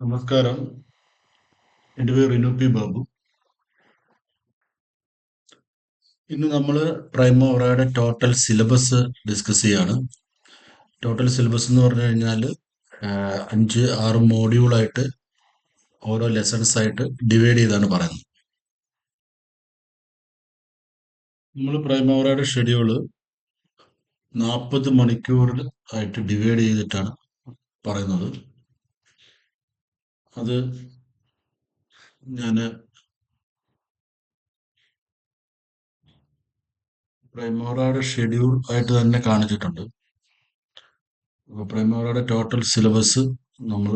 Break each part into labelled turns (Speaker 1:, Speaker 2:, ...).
Speaker 1: നമസ്കാരം. എൻ്റെ പേര് റിനു പി ബാബു. ഇന്ന് നമ്മൾ പ്രൈമോറയുടെ ടോട്ടൽ സിലബസ് ഡിസ്കസ് ചെയ്യാണ്. ടോട്ടൽ സിലബസ് എന്ന് പറഞ്ഞു കഴിഞ്ഞാൽ 5-6 മോഡ്യൂളായിട്ട് ഓരോ ലെസൺസ് ആയിട്ട് ഡിവൈഡ് ചെയ്താണ് പറയുന്നത്. നമ്മൾ പ്രൈമോറയുടെ ഷെഡ്യൂള് 40 മണിക്കൂറിൽ ആയിട്ട് ഡിവൈഡ് ചെയ്തിട്ടാണ് പറയുന്നത്. അത് ഞാൻ പ്രൈമോറയുടെ ഷെഡ്യൂൾ ആയിട്ട് തന്നെ കാണിച്ചിട്ടുണ്ട്. അപ്പോൾ പ്രൈമോറയുടെ ടോട്ടൽ സിലബസ് നമ്മൾ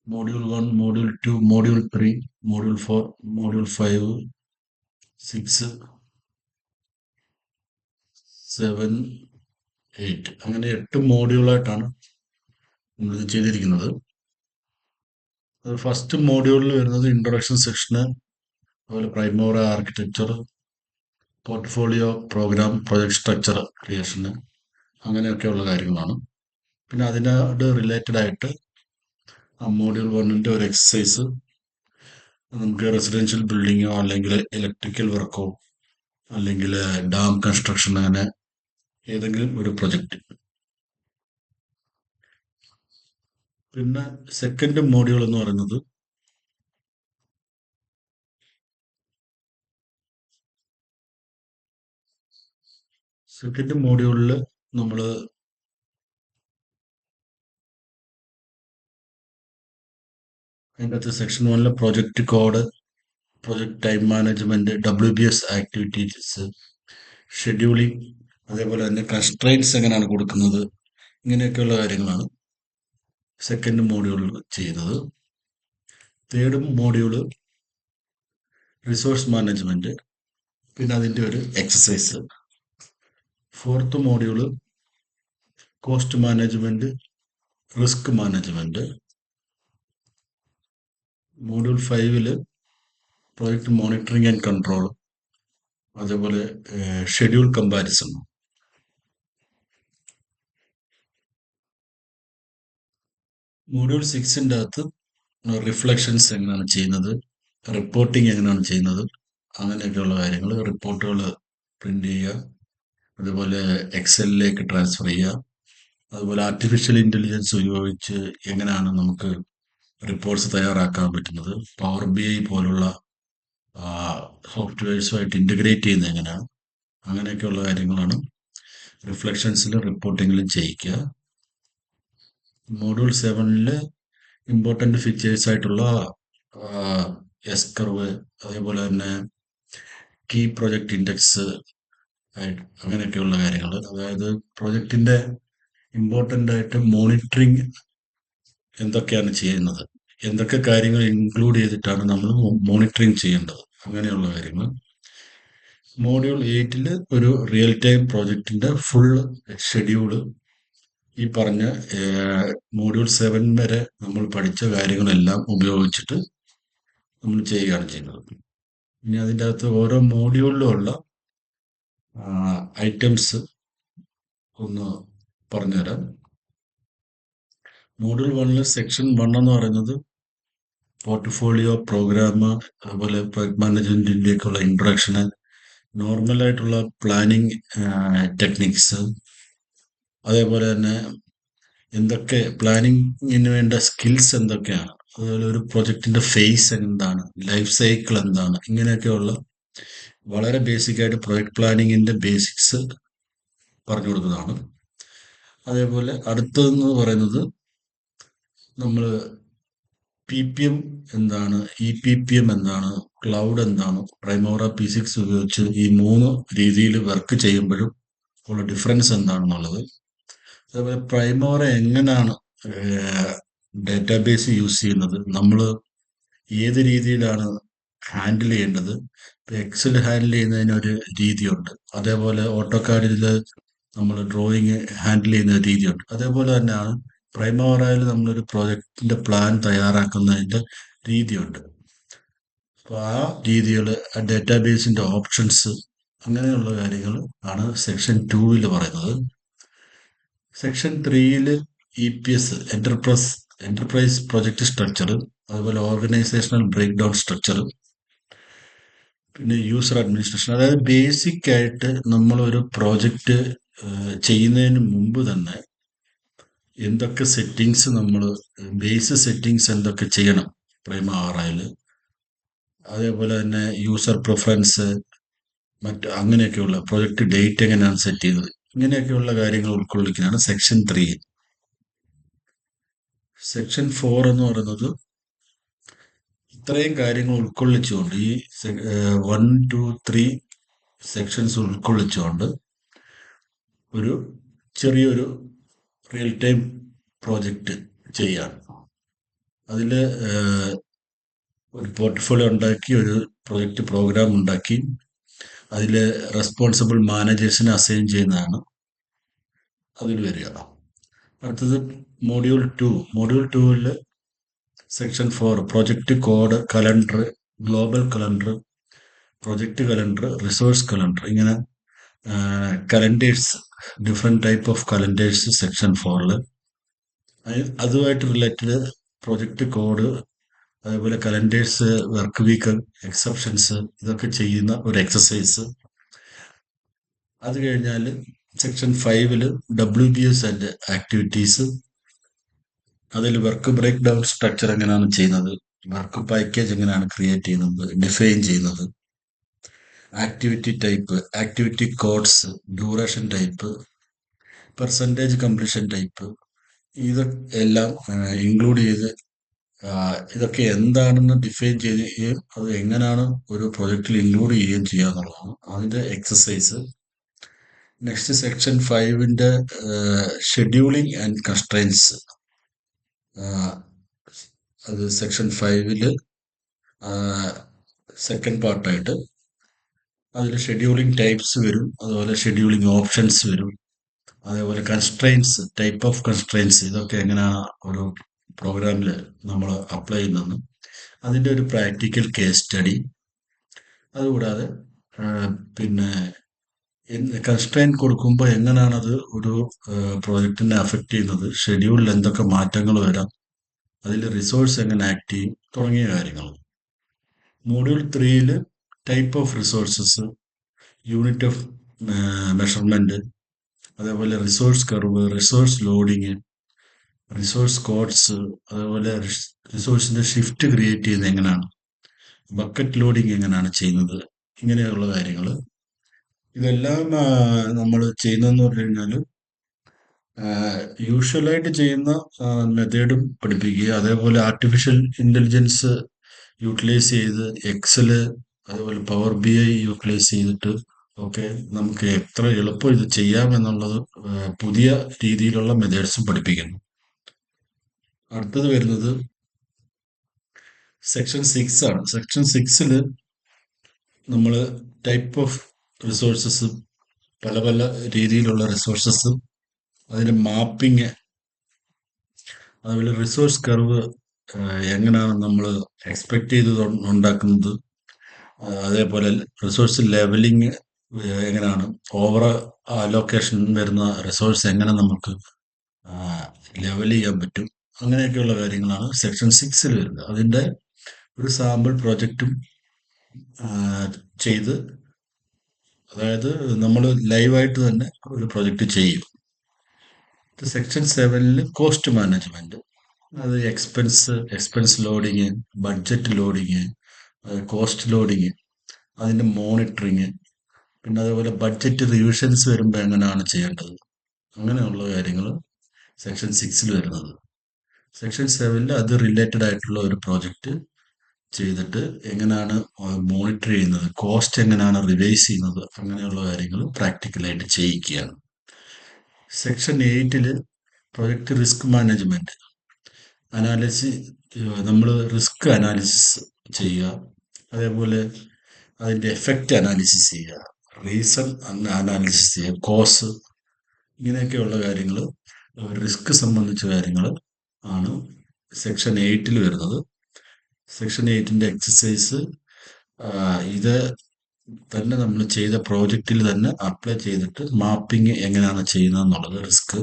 Speaker 1: Module 1, Module 2, Module 3, Module 4, Module 5, 6, 7, 8 അങ്ങനെ 8 മോഡ്യൂളായിട്ടാണ് നമ്മളിത് ചെയ്തിരിക്കുന്നത്. അത് ഫസ്റ്റ് മോഡ്യൂളിൽ വരുന്നത് ഇൻട്രൊഡക്ഷൻ സെക്ഷന്, അതുപോലെ Primavera architecture, portfolio program, project structure ക്രിയേഷന്, അങ്ങനെയൊക്കെയുള്ള കാര്യങ്ങളാണ്. പിന്നെ അതിനോട് റിലേറ്റഡ് ആയിട്ട് ആ മോഡ്യൂൾ 1ൻ്റെ ഒരു എക്സസൈസ്, നമുക്ക് റെസിഡൻഷ്യൽ ബിൽഡിങ്ങോ അല്ലെങ്കിൽ ഇലക്ട്രിക്കൽ വർക്കോ അല്ലെങ്കിൽ ഡാം കൺസ്ട്രക്ഷൻ, അങ്ങനെ ഏതെങ്കിലും ഒരു പ്രൊജക്റ്റ്. പിന്നെ സെക്കൻഡ് മോഡ്യൂൾ എന്ന് പറയുന്നത് സെക്കൻഡ് മോഡ്യൂളിൽ നമ്മൾ അതിൻ്റെ അകത്ത് section 1 project code, project time management, WBS activities, scheduling, അതേപോലെ തന്നെ കൺസ്ട്രെയിൻസ് എങ്ങനെയാണ് കൊടുക്കുന്നത്, ഇങ്ങനെയൊക്കെയുള്ള കാര്യങ്ങളാണ് സെക്കൻഡ് മോഡ്യൂളിൽ ചെയ്യുന്നത്. തേർഡ് മോഡ്യൂള് റിസോഴ്സ് മാനേജ്മെന്റ്, പിന്നെ അതിൻ്റെ ഒരു exercise. Fourth module cost management, risk management. Module 5 project monitoring and control, അതേപോലെ ഷെഡ്യൂൾ കമ്പാരിസൺ. മോഡ്യൂൾ 6ൻ്റെ അകത്ത് റിഫ്ലക്ഷൻസ് എങ്ങനെയാണ് ചെയ്യുന്നത്, റിപ്പോർട്ടിംഗ് എങ്ങനെയാണ് ചെയ്യുന്നത്, അങ്ങനെയൊക്കെയുള്ള കാര്യങ്ങൾ. റിപ്പോർട്ടുകൾ പ്രിന്റ് ചെയ്യുക, അതുപോലെ എക്സലിലേക്ക് ട്രാൻസ്ഫർ ചെയ്യുക, അതുപോലെ ആർട്ടിഫിഷ്യൽ ഇൻ്റലിജൻസ് ഉപയോഗിച്ച് എങ്ങനെയാണ് നമുക്ക് റിപ്പോർട്ട്സ് തയ്യാറാക്കാൻ പറ്റുന്നത്, പവർ BI പോലുള്ള സോഫ്റ്റ്വെയർസുമായിട്ട് ഇൻ്റഗ്രേറ്റ് ചെയ്യുന്നത് എങ്ങനെയാണ്, അങ്ങനെയൊക്കെയുള്ള കാര്യങ്ങളാണ് റിഫ്ലക്ഷൻസിലും റിപ്പോർട്ടിങ്ങിലും ചെയ്യിക്കുക. മോഡ്യൂൾ 7 ഇമ്പോർട്ടൻ്റ് ഫീച്ചേഴ്സ് ആയിട്ടുള്ള എസ് കർവ്, അതേപോലെ തന്നെ കീ പ്രൊജക്ട് ഇൻഡെക്സ്, അങ്ങനെയൊക്കെയുള്ള കാര്യങ്ങൾ. അതായത് പ്രൊജക്റ്റിന്റെ ഇമ്പോർട്ടൻ്റ് ആയിട്ട് മോണിറ്ററിങ് എന്തൊക്കെയാണ് ചെയ്യുന്നത്, എന്തൊക്കെ കാര്യങ്ങൾ ഇൻക്ലൂഡ് ചെയ്തിട്ടാണ് നമ്മൾ മോണിറ്ററിങ് ചെയ്യേണ്ടത്, അങ്ങനെയുള്ള കാര്യങ്ങൾ. മോഡ്യൂൾ 8 ഒരു റിയൽ ടൈം പ്രോജക്റ്റിന്റെ ഫുൾ ഷെഡ്യൂള് ഈ പറഞ്ഞ മോഡ്യൂൾ 7 വരെ നമ്മൾ പഠിച്ച കാര്യങ്ങളെല്ലാം ഉപയോഗിച്ചിട്ട് നമ്മൾ ചെയ്യുകയാണ് ചെയ്യുന്നത്. ഇനി അതിൻ്റെ അകത്ത് ഓരോ മോഡ്യൂളിലുള്ള ഐറ്റംസ് ഒന്ന് പറഞ്ഞുതരാം. മോഡ്യൂൾ 1 സെക്ഷൻ 1 എന്ന് പറയുന്നത് പോർട്ട്ഫോളിയോ പ്രോഗ്രാം, അതുപോലെ പ്രൊജക്ട് മാനേജ്മെന്റിൻ്റെയൊക്കെയുള്ള ഇൻട്രൊഡക്ഷന്, നോർമലായിട്ടുള്ള പ്ലാനിങ് ടെക്നിക്സ്, അതേപോലെ തന്നെ എന്തൊക്കെ പ്ലാനിങ്ങിന് വേണ്ട സ്കിൽസ് എന്തൊക്കെയാണ്, അതുപോലെ ഒരു പ്രൊജക്റ്റിന്റെ ഫേസ് എന്താണ്, ലൈഫ് സൈക്കിൾ എന്താണ്, ഇങ്ങനെയൊക്കെയുള്ള വളരെ ബേസിക് ആയിട്ട് പ്രൊജക്ട് പ്ലാനിങ്ങിന്റെ ബേസിക്സ് പറഞ്ഞു കൊടുക്കുന്നതാണ്. അതേപോലെ അടുത്തതെന്ന് പറയുന്നത് നമ്മൾ PPM എന്താണ്, EPPM എന്താണ്, ക്ലൗഡ് എന്താണ്, പ്രൈമോറ P6 ഉപയോഗിച്ച് ഈ 3 രീതിയിൽ വർക്ക് ചെയ്യുമ്പോഴും ഉള്ള ഡിഫറൻസ് എന്താണെന്നുള്ളത്. അതേപോലെ പ്രൈമോറ എങ്ങനെയാണ് ഡാറ്റാബേസ് യൂസ് ചെയ്യുന്നത്, നമ്മൾ ഏത് രീതിയിലാണ് ഹാൻഡിൽ ചെയ്യേണ്ടത്. എക്സൽ ഹാൻഡിൽ ചെയ്യുന്നതിന് ഒരു രീതിയുണ്ട്, അതേപോലെ ഓട്ടോകാഡിൽ നമ്മൾ ഡ്രോയിങ് ഹാൻഡിൽ ചെയ്യുന്ന രീതിയുണ്ട്. അതേപോലെ തന്നെയാണ് പ്രൈമോറയിൽ നമ്മളൊരു പ്രോജക്റ്റിന്റെ പ്ലാൻ തയ്യാറാക്കുന്നതിന്റെ രീതിയുണ്ട്. അപ്പോൾ ആ രീതികൾ, ആ ഡാറ്റാബേസിന്റെ ഓപ്ഷൻസ്, അങ്ങനെയുള്ള കാര്യങ്ങൾ ആണ് സെക്ഷൻ 2 പറയുന്നത്. സെക്ഷൻ 3യിൽ EPS, എന്റർപ്രൈസ് പ്രൊജക്ട് സ്ട്രക്ചർ, അതുപോലെ ഓർഗനൈസേഷണൽ ബ്രേക്ക് ഡൗൺ സ്ട്രക്ചർ, പിന്നെ യൂസർ അഡ്മിനിസ്ട്രേഷൻ. അതായത് ബേസിക് ആയിട്ട് നമ്മൾ ഒരു പ്രോജക്റ്റ് ചെയ്യുന്നതിന് മുമ്പ് തന്നെ എന്തൊക്കെ സെറ്റിങ്സ് നമ്മൾ, ബേസ് സെറ്റിങ്സ് എന്തൊക്കെ ചെയ്യണം പ്രൈമ ആറായിൽ, അതേപോലെ തന്നെ യൂസർ പ്രിഫറൻസ്, അങ്ങനെയൊക്കെയുള്ള പ്രൊജക്ട് ഡേറ്റ് എങ്ങനെയാണ് സെറ്റ് ചെയ്തത്, ഇങ്ങനെയൊക്കെയുള്ള കാര്യങ്ങൾ ഉൾക്കൊള്ളിക്കുന്നതാണ് സെക്ഷൻ 3. സെക്ഷൻ 4 എന്ന് പറയുന്നത് ഇത്രയും കാര്യങ്ങൾ ഉൾക്കൊള്ളിച്ചുകൊണ്ട്, ഈ 1, 2, 3 സെക്ഷൻസ് ഉൾക്കൊള്ളിച്ചുകൊണ്ട് ഒരു ചെറിയൊരു റിയൽ ടൈം പ്രോജക്റ്റ് ചെയ്യാം. അതിൽ ഒരു പോർട്ട്ഫോളിയോ ഉണ്ടാക്കി, ഒരു പ്രൊജക്റ്റ് പ്രോഗ്രാം ഉണ്ടാക്കി, അതിൽ റെസ്പോൺസിബിൾ മാനേജേഴ്സിനെ അസൈൻ ചെയ്യുന്നതാണ് അതിൽ വരിക. അടുത്തത് മോഡ്യൂൾ 2ൽ section 4 project code, calendar, global calendar, project calendar, resource calendar, ഇങ്ങനെ calendars, different type of calendars section 4. അതുമായിട്ട് റിലേറ്റഡ് പ്രൊജക്റ്റ് കോഡ്, അതേപോലെ കലണ്ടേഴ്സ്, വർക്ക് വീക്ക്, എക്സെപ്ഷൻസ്, ഇതൊക്കെ ചെയ്യുന്ന ഒരു എക്സസൈസ്. അത് കഴിഞ്ഞാൽ സെക്ഷൻ 5ൽ WBS ആൻഡ് ആക്ടിവിറ്റീസ്, അതിൽ വർക്ക് ബ്രേക്ക് ഡൗൺ സ്ട്രക്ചർ എങ്ങനെയാണ് ചെയ്യുന്നത്, വർക്ക് പാക്കേജ് എങ്ങനെയാണ് ക്രിയേറ്റ് ചെയ്യുന്നത്, ഡിഫൈൻ ചെയ്യുന്നത്, activity type, activity codes, duration type, percentage completion type, ഇത് എല്ലാം ഇൻക്ലൂഡ് ചെയ്ത് ഇതൊക്കെ എന്താണെന്ന് ഡിഫൈൻ ചെയ്യുകയും അത് എങ്ങനെയാണ് ഒരു പ്രൊജക്റ്റിൽ ഇൻക്ലൂഡ് ചെയ്യുകയും ചെയ്യുക എന്നുള്ളതാണ് അതിൻ്റെ എക്സസൈസ്. നെക്സ്റ്റ് സെക്ഷൻ 5ൻ്റെ ഷെഡ്യൂളിംഗ് ആൻഡ് കൺസ്ട്രെയിൻസ്. അത് സെക്ഷൻ 5ൽ സെക്കൻഡ് പാർട്ടായിട്ട് അതിൽ ഷെഡ്യൂളിംഗ് ടൈപ്സ് വരും, അതുപോലെ ഷെഡ്യൂളിംഗ് ഓപ്ഷൻസ് വരും, അതേപോലെ കൺസ്ട്രെയിൻസ്, ടൈപ്പ് ഓഫ് കൺസ്ട്രെയിൻസ്, ഇതൊക്കെ എങ്ങനെയാണ് ഒരു പ്രോഗ്രാമിൽ നമ്മൾ അപ്ലൈ ചെയ്യുന്നതെന്ന്, അതിൻ്റെ ഒരു പ്രാക്ടിക്കൽ കേസ് സ്റ്റഡി. അതുകൂടാതെ പിന്നെ കൺസ്ട്രെയിൻ കൊടുക്കുമ്പോൾ എങ്ങനെയാണ് അത് ഒരു പ്രോജക്റ്റിനെ അഫക്റ്റ് ചെയ്യുന്നത്, ഷെഡ്യൂളിൽ എന്തൊക്കെ മാറ്റങ്ങൾ വരാം, അതിൽ റിസോഴ്സ് എങ്ങനെ ആക്ട് ചെയ്യും, തുടങ്ങിയ കാര്യങ്ങൾ. മോഡ്യൂൾ 3ൽ type of resources, unit of measurement, അതേപോലെ resource curve, resource loading, resource codes, അതേപോലെ റിസോഴ്സിൻ്റെ ഷിഫ്റ്റ് ക്രിയേറ്റ് ചെയ്യുന്നത് എങ്ങനെയാണ്, ബക്കറ്റ് ലോഡിങ് എങ്ങനെയാണ് ചെയ്യുന്നത്, ഇങ്ങനെയുള്ള കാര്യങ്ങൾ. ഇതെല്ലാം നമ്മൾ ചെയ്യുന്നതെന്ന് പറഞ്ഞു കഴിഞ്ഞാൽ യൂഷ്വലായിട്ട് ചെയ്യുന്ന മെത്തേഡും പഠിപ്പിക്കുക, അതേപോലെ ആർട്ടിഫിഷ്യൽ ഇൻ്റലിജൻസ് യൂട്ടിലൈസ് ചെയ്ത് എക്സല്, അതേപോലെ പവർ BI യൂട്ടിലൈസ് ചെയ്തിട്ട് ഒക്കെ നമുക്ക് എത്ര എളുപ്പം ഇത് ചെയ്യാമെന്നുള്ളത് പുതിയ രീതിയിലുള്ള മെത്തേഡ്സും പഠിപ്പിക്കുന്നു. അടുത്തത് വരുന്നത് സെക്ഷൻ 6 ആണ്. സെക്ഷൻ 6ൽ നമ്മൾ ടൈപ്പ് ഓഫ് റിസോഴ്സസ്, പല പല രീതിയിലുള്ള റിസോഴ്സസ്, അതിൻ്റെ മാപ്പിങ്, അതുപോലെ റിസോഴ്സ് കർവ് എങ്ങനെയാണ് നമ്മൾ എക്സ്പെക്ട് ചെയ്ത് ഉണ്ടാക്കുന്നത്, അതേപോലെ റിസോഴ്സ് ലെവലിങ് എങ്ങനെയാണ്, ഓവർ അലോക്കേഷൻ വരുന്ന റിസോഴ്സ് എങ്ങനെ നമുക്ക് ലെവൽ ചെയ്യാൻ പറ്റും, അങ്ങനെയൊക്കെയുള്ള കാര്യങ്ങളാണ് സെക്ഷൻ 6ൽ വരുന്നത്. അതിൻ്റെ ഒരു സാമ്പിൾ പ്രോജക്റ്റും ചെയ്ത്, അതായത് നമ്മൾ ലൈവായിട്ട് തന്നെ ഒരു പ്രൊജക്റ്റ് ചെയ്യും. സെക്ഷൻ 7ൽ കോസ്റ്റ് മാനേജ്മെന്റ്, അത് expense loading, budget loading, cost loading, അതിൻ്റെ മോണിറ്ററിങ്, പിന്നെ അതേപോലെ ബഡ്ജറ്റ് റിവിഷൻസ് വരുമ്പോൾ എങ്ങനെയാണ് ചെയ്യേണ്ടത്, അങ്ങനെയുള്ള കാര്യങ്ങൾ സെക്ഷൻ 6ൽ വരുന്നത്. സെക്ഷൻ 7ൽ അത് റിലേറ്റഡ് ആയിട്ടുള്ള ഒരു പ്രോജക്റ്റ് ചെയ്തിട്ട് എങ്ങനെയാണ് മോണിറ്റർ ചെയ്യുന്നത്, കോസ്റ്റ് എങ്ങനെയാണ് റിവൈസ് ചെയ്യുന്നത്, അങ്ങനെയുള്ള കാര്യങ്ങൾ പ്രാക്ടിക്കലായിട്ട് ചെയ്യിക്കുകയാണ്. സെക്ഷൻ 8ൽ പ്രൊജക്റ്റ് റിസ്ക് മാനേജ്മെന്റ്, നമ്മൾ റിസ്ക് അനാലിസിസ് ചെയ്യുക, അതേപോലെ അതിൻ്റെ എഫക്റ്റ് അനാലിസിസ് ചെയ്യുക, റീസൺ അനാലിസിസ് ചെയ്യുക, കോസ്, ഇങ്ങനെയൊക്കെയുള്ള കാര്യങ്ങൾ, റിസ്ക് സംബന്ധിച്ച കാര്യങ്ങൾ ആണ് സെക്ഷൻ 8ൽ വരുന്നത്. സെക്ഷൻ 8ൻ്റെ എക്സസൈസ് ഇത് തന്നെ നമ്മൾ ചെയ്ത പ്രോജക്റ്റിൽ തന്നെ അപ്ലൈ ചെയ്തിട്ട് മാപ്പിംഗ് എങ്ങനെയാണ് ചെയ്യുന്നത് എന്നുള്ളത്, റിസ്ക്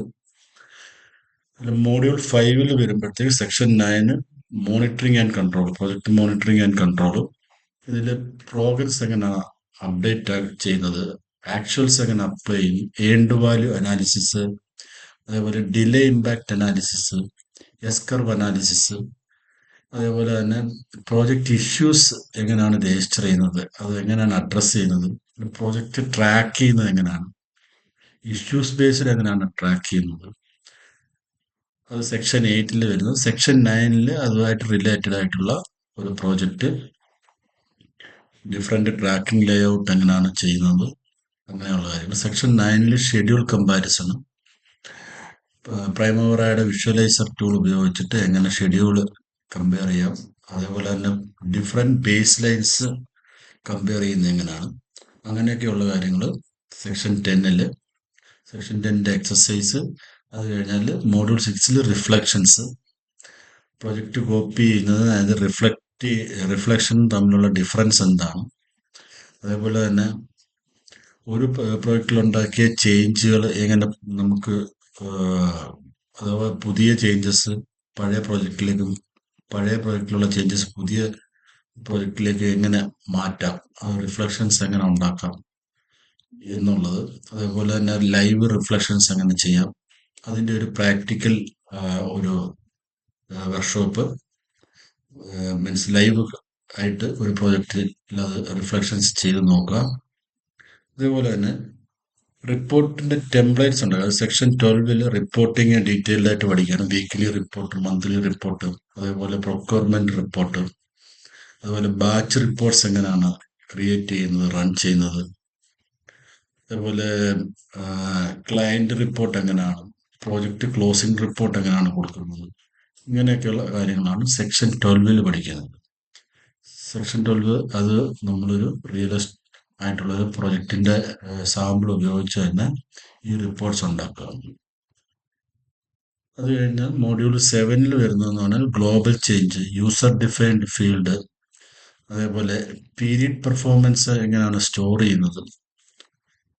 Speaker 1: മോഡ്യൂൾ 5 വരുമ്പോഴത്തേക്ക് section 9 monitoring and control, project monitoring and control. ഇതിൽ പ്രോഗ്രസ് എങ്ങനെയാണ് അപ്ഡേറ്റ് ചെയ്യുന്നത്, ആക്ച്വൽസ് എങ്ങനെ അപ്ലൈ ചെയ്യും, ഏൺഡ് വാല്യൂ അനാലിസിസ്, അതേപോലെ delay impact analysis, S curve analysis, അതേപോലെ തന്നെ പ്രോജക്റ്റ് ഇഷ്യൂസ് എങ്ങനെയാണ് രജിസ്റ്റർ ചെയ്യുന്നത്, അത് എങ്ങനെയാണ് അഡ്രസ്സ് ചെയ്യുന്നത്, പ്രോജക്റ്റ് ട്രാക്ക് ചെയ്യുന്നത് എങ്ങനെയാണ്, ഇഷ്യൂസ് ബേസ്ഡ് എങ്ങനെയാണ് ട്രാക്ക് ചെയ്യുന്നത്, അത് സെക്ഷൻ 8 വരുന്നത്. സെക്ഷൻ 9 അതുമായിട്ട് റിലേറ്റഡ് ആയിട്ടുള്ള ഒരു project different tracking layout എങ്ങനെയാണ് ചെയ്യുന്നത്, അങ്ങനെയുള്ള കാര്യങ്ങൾ. സെക്ഷൻ 9 ഷെഡ്യൂൾ കമ്പാരിസൺ, പ്രൈമവറയുടെ വിഷ്വലൈസർ ടൂൾ ഉപയോഗിച്ചിട്ട് എങ്ങനെ ഷെഡ്യൂൾ കമ്പയർ ചെയ്യാം, അതേപോലെ തന്നെ ഡിഫറെന്റ് ബേസ് ലൈൻസ് കമ്പയർ ചെയ്യുന്നത് എങ്ങനെയാണ്, അങ്ങനെയൊക്കെയുള്ള കാര്യങ്ങൾ സെക്ഷൻ 10. Section 10 exercise. അത് കഴിഞ്ഞാൽ മോഡ്യൂൾ 6 റിഫ്ലക്ഷൻസ്, പ്രൊജക്റ്റ് കോപ്പി ചെയ്യുന്നത്, അതായത് റിഫ്ലക്ഷൻ തമ്മിലുള്ള ഡിഫറൻസ് എന്താണ്, അതേപോലെ തന്നെ ഒരു പ്രൊജക്റ്റിലുണ്ടാക്കിയ ചേഞ്ചുകൾ എങ്ങനെ നമുക്ക് അഥവാ പുതിയ ചേഞ്ചസ് പഴയ പ്രൊജക്റ്റിലുള്ള ചേഞ്ചസ് പുതിയ പ്രൊജക്റ്റിലേക്ക് എങ്ങനെ മാറ്റാം, റിഫ്ലക്ഷൻസ് എങ്ങനെ ഉണ്ടാക്കാം എന്നുള്ളത്. അതേപോലെ തന്നെ ലൈവ് റിഫ്ലക്ഷൻസ് എങ്ങനെ ചെയ്യാം, അതിൻ്റെ ഒരു പ്രാക്ടിക്കൽ ഒരു വർക്ക്ഷോപ്പ്, മീൻസ് ലൈവ് ആയിട്ട് ഒരു പ്രോജക്റ്റിൽ അത് റിഫ്ലക്ഷൻസ് ചെയ്ത് നോക്കുക. അതേപോലെ തന്നെ റിപ്പോർട്ടിന്റെ ടെംപ്ലേറ്റ്സ് ഉണ്ട്. അത് സെക്ഷൻ 12 റിപ്പോർട്ടിങ് ഡീറ്റെയിൽഡ് ആയിട്ട് പഠിക്കണം. വീക്ക്ലി റിപ്പോർട്ട്, മന്ത്ലി റിപ്പോർട്ട്, അതേപോലെ പ്രൊക്യൂർമെന്റ് റിപ്പോർട്ട്, അതുപോലെ ബാച്ച് റിപ്പോർട്ട്സ് എങ്ങനെയാണ് ക്രിയേറ്റ് ചെയ്യുന്നത്, റൺ ചെയ്യുന്നത്, അതേപോലെ ക്ലയന്റ് റിപ്പോർട്ട് എങ്ങനെയാണ്, പ്രോജക്റ്റ് ക്ലോസിംഗ് റിപ്പോർട്ട് എങ്ങനെയാണ് കൊടുക്കുന്നത്, ഇങ്ങനെയൊക്കെയുള്ള കാര്യങ്ങളാണ് സെക്ഷൻ 12 പഠിക്കുന്നത്. സെക്ഷൻ 12 അത് നമ്മളൊരു റിയലിസ്റ്റ് ആയിട്ടുള്ള ഒരു പ്രൊജക്റ്റിന്റെ സാമ്പിൾ ഉപയോഗിച്ച് തന്നെ ഈ റിപ്പോർട്ട്സ് ഉണ്ടാക്കുക. അത് കഴിഞ്ഞാൽ മോഡ്യൂൾ 7 വരുന്നതെന്ന് പറഞ്ഞാൽ global change, user defined field, അതേപോലെ പീരീഡ് പെർഫോമൻസ് എങ്ങനെയാണ് സ്റ്റോർ ചെയ്യുന്നത്,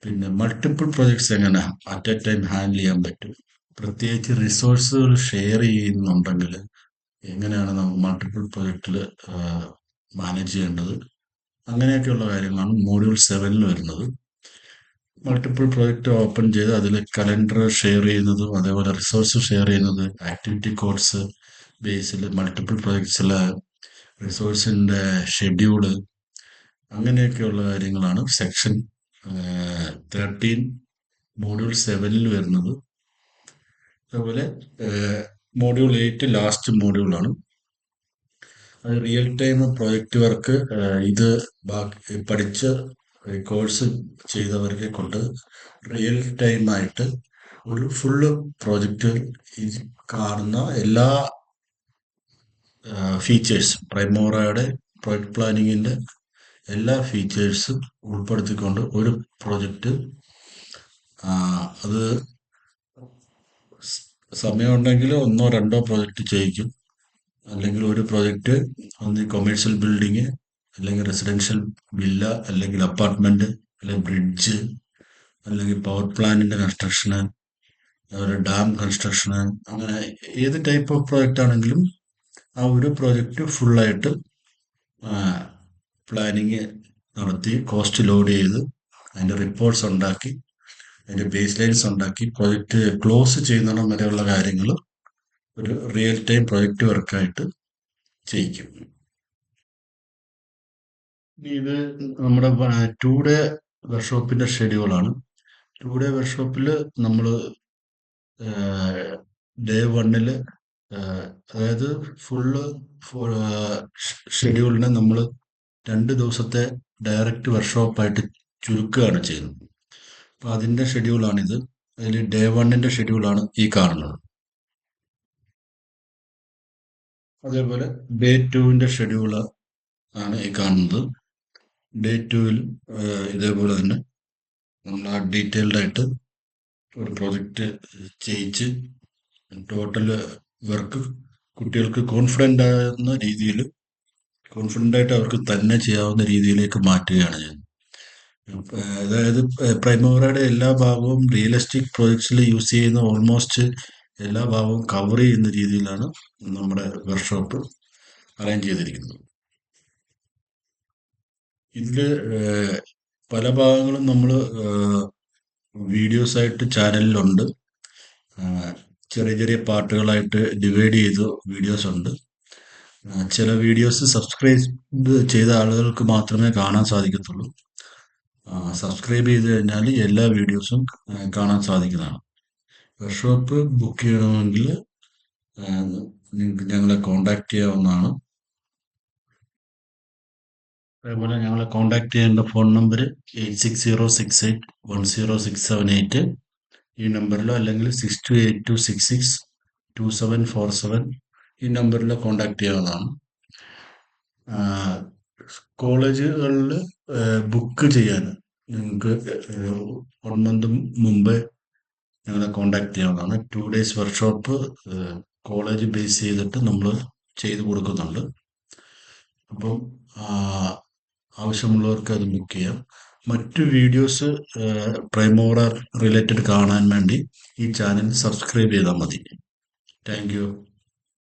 Speaker 1: പിന്നെ മൾട്ടിപ്പിൾ പ്രൊജക്ട്സ് എങ്ങനെ അറ്റ് എ ടൈം ഹാൻഡിൽ ചെയ്യാൻ പറ്റും, പ്രത്യേകിച്ച് റിസോഴ്സുകൾ ഷെയർ ചെയ്യുന്നുണ്ടെങ്കിൽ എങ്ങനെയാണ് നമുക്ക് മൾട്ടിപ്പിൾ പ്രൊജക്റ്റിൽ മാനേജ് ചെയ്യേണ്ടത്, അങ്ങനെയൊക്കെയുള്ള കാര്യങ്ങളാണ് മോഡ്യൂൾ 7 വരുന്നത്. മൾട്ടിപ്പിൾ പ്രൊജക്റ്റ് ഓപ്പൺ ചെയ്ത് അതിൽ കലണ്ടർ ഷെയർ ചെയ്യുന്നതും അതേപോലെ റിസോഴ്സ് ഷെയർ ചെയ്യുന്നത്, ആക്ടിവിറ്റി കോഡ്സ് ബേസിൽ മൾട്ടിപ്പിൾ പ്രൊജക്ട്സിലെ റിസോഴ്സിൻ്റെ ഷെഡ്യൂള്, അങ്ങനെയൊക്കെയുള്ള കാര്യങ്ങളാണ് സെക്ഷൻ 13 മോഡ്യൂൾ 7 വരുന്നത്. അതുപോലെ മോഡ്യൂൾ 8 ലാസ്റ്റ് മോഡ്യൂളാണ്. അത് റിയൽ ടൈം പ്രോജക്റ്റ് വർക്ക്. ഇത് പഠിച്ച് കോഴ്സ് ചെയ്തവരെ കൊണ്ട് റിയൽ ടൈം ആയിട്ട് ഒരു ഫുള്ള് പ്രോജക്റ്റ് കാണുന്ന എല്ലാ ഫീച്ചേഴ്സ്, പ്രൈമോറയുടെ പ്രോജക്റ്റ് പ്ലാനിങ്ങിന്റെ എല്ലാ ഫീച്ചേഴ്സും ഉൾപ്പെടുത്തിക്കൊണ്ട് ഒരു പ്രോജക്റ്റ്, അത് സമയമുണ്ടെങ്കിൽ ഒന്നോ രണ്ടോ പ്രോജക്റ്റ് ചെയ്യിക്കും, അല്ലെങ്കിൽ ഒരു പ്രോജക്റ്റ് ഒന്ന് കൊമേഴ്ഷ്യൽ ബിൽഡിങ്, അല്ലെങ്കിൽ റെസിഡൻഷ്യൽ വില്ല, അല്ലെങ്കിൽ അപ്പാർട്ട്മെന്റ്, അല്ലെങ്കിൽ ബ്രിഡ്ജ്, അല്ലെങ്കിൽ പവർ പ്ലാന്റിന്റെ കൺസ്ട്രക്ഷന്, അതുപോലെ ഡാം കൺസ്ട്രക്ഷന്, അങ്ങനെ ഏത് ടൈപ്പ് ഓഫ് പ്രോജക്റ്റ് ആണെങ്കിലും ആ ഒരു പ്രോജക്റ്റ് ഫുള്ളായിട്ട് പ്ലാനിങ് നടത്തി കോസ്റ്റ് ലോഡ് ചെയ്ത് അതിന്റെ റിപ്പോർട്ട്സ് ഉണ്ടാക്കി അതിന്റെ ബേസ് ലൈൻസ് ഉണ്ടാക്കി പ്രോജക്റ്റ് ക്ലോസ് ചെയ്യുന്നിടം വരെയുള്ള കാര്യങ്ങൾ ഒരു റിയൽ ടൈം പ്രൊജക്റ്റ് വർക്കായിട്ട് ചെയ്യിക്കും. ഇനി ഇത് നമ്മുടെ 2 ഡേ വർക്ക്ഷോപ്പിന്റെ ഷെഡ്യൂളാണ്. 2 ഡേ വർക്ക്ഷോപ്പിൽ നമ്മൾ ഡേ 1 അതായത് ഫുള്ള് ഷെഡ്യൂളിനെ നമ്മൾ 2 ദിവസത്തെ ഡയറക്റ്റ് വർക്ക്ഷോപ്പായിട്ട് ചുരുക്കുകയാണ് ചെയ്യുന്നത്. അപ്പൊ അതിന്റെ ഷെഡ്യൂളാണിത്. അതിൽ ഡേ 1 ഷെഡ്യൂളാണ് ഈ കാണുന്നത്. അതേപോലെ ഡേ 2 ഷെഡ്യൂള് ആണ് ഈ കാണുന്നത്. ഡേ 2 ഇതേപോലെ തന്നെ നമ്മൾ ആ ഡീറ്റെയിൽഡ് ആയിട്ട് ഒരു പ്രോജക്റ്റ് ചെയ്യിച്ച് ടോട്ടൽ വർക്ക് കുട്ടികൾക്ക് കോൺഫിഡൻ്റ് ആകുന്ന രീതിയിൽ, കോൺഫിഡൻ്റ് ആയിട്ട് അവർക്ക് തന്നെ ചെയ്യാവുന്ന രീതിയിലേക്ക് മാറ്റുകയാണ് ചെയ്യുന്നത്. അതായത് പ്രൈമോറയുടെ എല്ലാ ഭാഗവും റിയലിസ്റ്റിക് പ്രോജക്ട്സിൽ യൂസ് ചെയ്യുന്ന ഓൾമോസ്റ്റ് എല്ലാ ഭാഗവും കവർ ചെയ്യുന്ന രീതിയിലാണ് നമ്മുടെ വർക്ക്ഷോപ്പ് അറേഞ്ച് ചെയ്തിരിക്കുന്നത്. ഇതില് പല ഭാഗങ്ങളും നമ്മൾ വീഡിയോസ് ആയിട്ട് ചാനലിലുണ്ട്. ചെറിയ ചെറിയ പാർട്ടുകളായിട്ട് ഡിവൈഡ് ചെയ്ത് വീഡിയോസ് ഉണ്ട്. ചില വീഡിയോസ് സബ്സ്ക്രൈബ് ചെയ്ത ആളുകൾക്ക് മാത്രമേ കാണാൻ സാധിക്കത്തുള്ളൂ. സബ്സ്ക്രൈബ് ചെയ്ത് കഴിഞ്ഞാൽ എല്ലാ വീഡിയോസും കാണാൻ സാധിക്കുന്നതാണ്. വർക്ക്ഷോപ്പ് ബുക്ക് ചെയ്യണമെങ്കിൽ നിങ്ങൾക്ക് ഞങ്ങളെ കോൺടാക്ട് ചെയ്യാവുന്നതാണ്. അതേപോലെ ഞങ്ങളെ കോൺടാക്ട് ചെയ്യേണ്ട ഫോൺ നമ്പർ 8606810678, ഈ നമ്പറിലോ അല്ലെങ്കിൽ 6282662747 ഈ നമ്പറിലോ കോൺടാക്ട് ചെയ്യാവുന്നതാണ്. കോളേജുകളിൽ ബുക്ക് ചെയ്യാൻ നിങ്ങൾക്ക് 1 മന്ത് മുമ്പേ ഞങ്ങളെ കോൺടാക്ട് ചെയ്യാവുന്നതാണ്. 2 ഡേയ്സ് വർക്ക്ഷോപ്പ് കോളേജ് ബേസ് ചെയ്തിട്ട് നമ്മൾ ചെയ്ത് കൊടുക്കുന്നുണ്ട്. അപ്പം ആവശ്യമുള്ളവർക്ക് അത് ബുക്ക് ചെയ്യാം. മറ്റു വീഡിയോസ് പ്രൈമോറ റിലേറ്റഡ് കാണാൻ വേണ്ടി ഈ ചാനൽ സബ്സ്ക്രൈബ് ചെയ്താൽ മതി. Thank you.